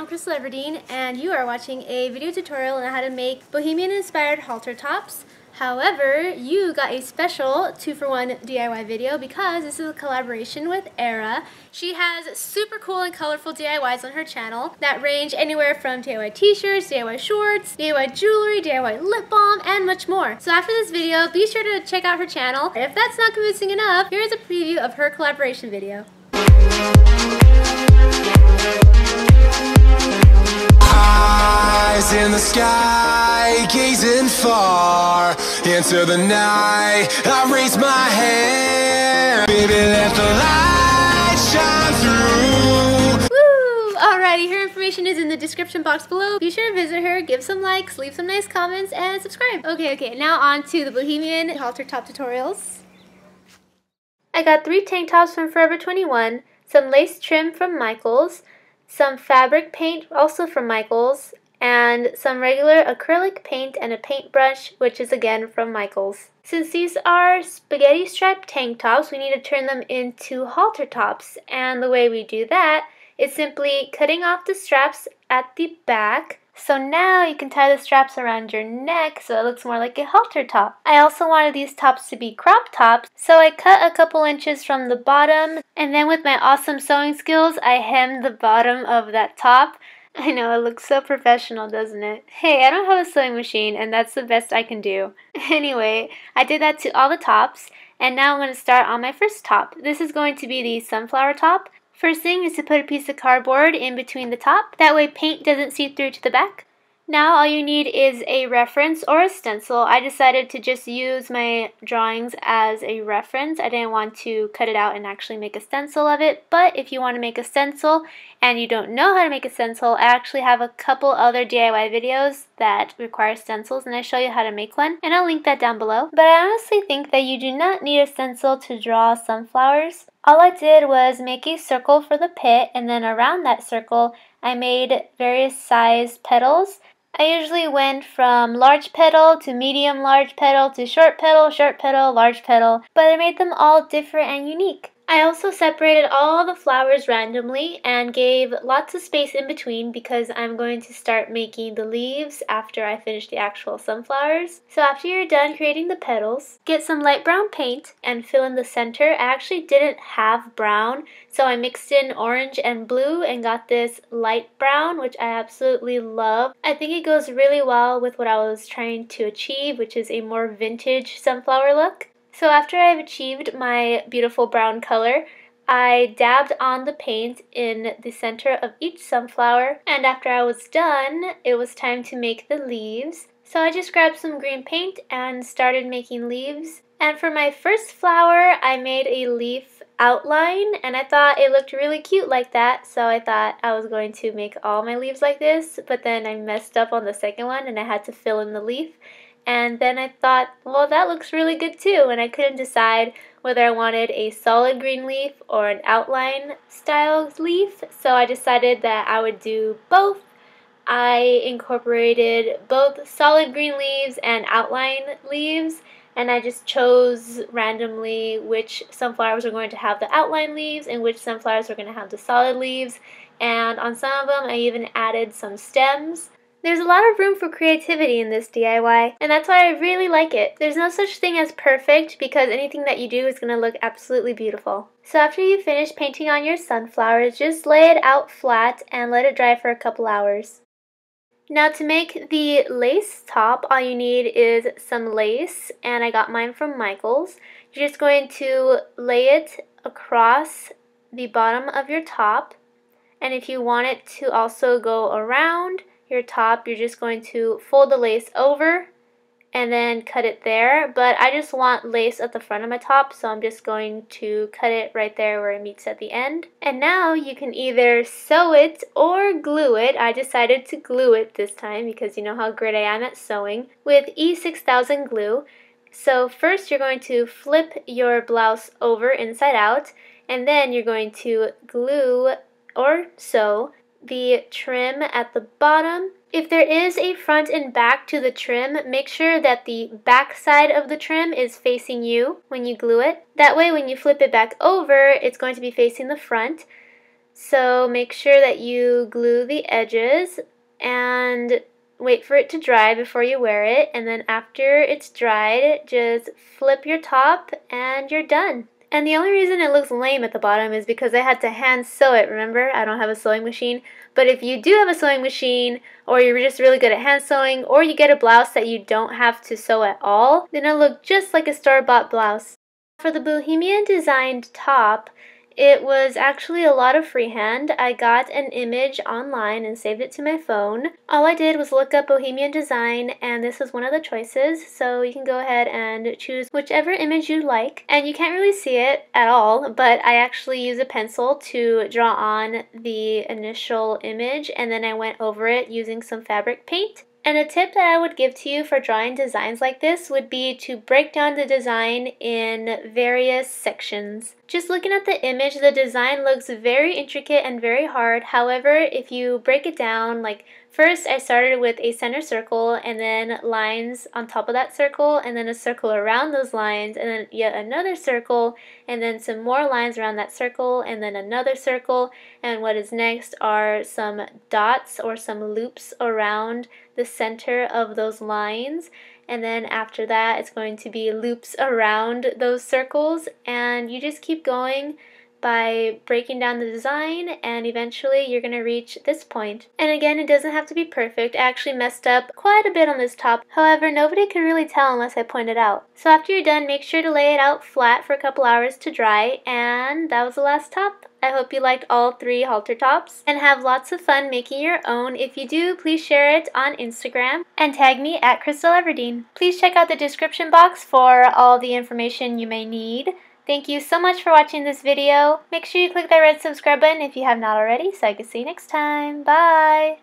Priscilla Everdeen, and you are watching a video tutorial on how to make Bohemian inspired halter tops. However, you got a special 2-for-1 DIY video because this is a collaboration with Era. She has super cool and colorful DIYs on her channel that range anywhere from DIY t-shirts, DIY shorts, DIY jewelry, DIY lip balm, and much more. So after this video, be sure to check out her channel. If that's not convincing enough, here's a preview of her collaboration video. Eyes in the sky, gazing far into the night. I raise my hand, baby, let the light shine through. Woo! Alrighty, her information is in the description box below. Be sure to visit her, give some likes, leave some nice comments, and subscribe. Okay, now on to the Bohemian halter top tutorials. I got 3 tank tops from Forever 21, some lace trim from Michaels, some fabric paint also from Michaels, and some regular acrylic paint and a paintbrush, which is again from Michaels. Since these are spaghetti striped tank tops, we need to turn them into halter tops, and the way we do that is simply cutting off the straps at the back. So now you can tie the straps around your neck so it looks more like a halter top. I also wanted these tops to be crop tops, so I cut a couple inches from the bottom, and then with my awesome sewing skills, I hemmed the bottom of that top. I know, it looks so professional, doesn't it? Hey, I don't have a sewing machine, and that's the best I can do. Anyway, I did that to all the tops, and now I'm going to start on my first top. This is going to be the sunflower top. First thing is to put a piece of cardboard in between the top. That way paint doesn't seep through to the back. Now all you need is a reference or a stencil. I decided to just use my drawings as a reference. I didn't want to cut it out and actually make a stencil of it, but if you want to make a stencil and you don't know how to make a stencil, I actually have a couple other DIY videos that require stencils, and I show you how to make one, and I'll link that down below. But I honestly think that you do not need a stencil to draw sunflowers. All I did was make a circle for the pit, and then around that circle I made various size petals. I usually went from large petal to medium large petal to short petal, large petal, but I made them all different and unique. I also separated all the flowers randomly and gave lots of space in between because I'm going to start making the leaves after I finish the actual sunflowers. So after you're done creating the petals, get some light brown paint and fill in the center. I actually didn't have brown, so I mixed in orange and blue and got this light brown, which I absolutely love. I think it goes really well with what I was trying to achieve, which is a more vintage sunflower look. So after I've achieved my beautiful brown color, I dabbed on the paint in the center of each sunflower, and after I was done, it was time to make the leaves. So I just grabbed some green paint and started making leaves. And for my first flower, I made a leaf outline, and I thought it looked really cute like that, so I thought I was going to make all my leaves like this, but then I messed up on the second one and I had to fill in the leaf. And then I thought, well, that looks really good too, and I couldn't decide whether I wanted a solid green leaf or an outline style leaf, so I decided that I would do both. I incorporated both solid green leaves and outline leaves, and I just chose randomly which sunflowers were going to have the outline leaves and which sunflowers were going to have the solid leaves, and on some of them I even added some stems. There's a lot of room for creativity in this DIY, and that's why I really like it. There's no such thing as perfect because anything that you do is going to look absolutely beautiful. So after you finish painting on your sunflowers, just lay it out flat and let it dry for a couple hours. Now to make the lace top, all you need is some lace, and I got mine from Michaels. You're just going to lay it across the bottom of your top, and if you want it to also go around your top, you're just going to fold the lace over and then cut it there, but I just want lace at the front of my top, so I'm just going to cut it right there where it meets at the end. And now you can either sew it or glue it. I decided to glue it this time because you know how great I am at sewing with E6000 glue. So first you're going to flip your blouse over inside out, and then you're going to glue or sew the trim at the bottom. If there is a front and back to the trim, make sure that the back side of the trim is facing you when you glue it. That way when you flip it back over, it's going to be facing the front. So make sure that you glue the edges and wait for it to dry before you wear it, and then after it's dried, just flip your top and you're done. And the only reason it looks lame at the bottom is because I had to hand sew it. Remember, I don't have a sewing machine. But if you do have a sewing machine, or you're just really good at hand sewing, or you get a blouse that you don't have to sew at all, then it'll look just like a store-bought blouse. For the Bohemian designed top, it was actually a lot of freehand. I got an image online and saved it to my phone. All I did was look up Bohemian design, and this was one of the choices, so you can go ahead and choose whichever image you like. And you can't really see it at all, but I actually used a pencil to draw on the initial image, and then I went over it using some fabric paint. And a tip that I would give to you for drawing designs like this would be to break down the design in various sections. Just looking at the image, the design looks very intricate and very hard. However, if you break it down, like first I started with a center circle and then lines on top of that circle and then a circle around those lines and then yet another circle and then some more lines around that circle and then another circle, and what is next are some dots or some loops around the center of those lines, and then after that it's going to be loops around those circles, and you just keep going by breaking down the design, and eventually you're going to reach this point. And again, it doesn't have to be perfect. I actually messed up quite a bit on this top. However, nobody can really tell unless I point it out. So after you're done, make sure to lay it out flat for a couple hours to dry, and that was the last top. I hope you liked all 3 halter tops and have lots of fun making your own. If you do, please share it on Instagram and tag me at Crystal Everdeen. Please check out the description box for all the information you may need. Thank you so much for watching this video. Make sure you click that red subscribe button if you have not already so I can see you next time. Bye!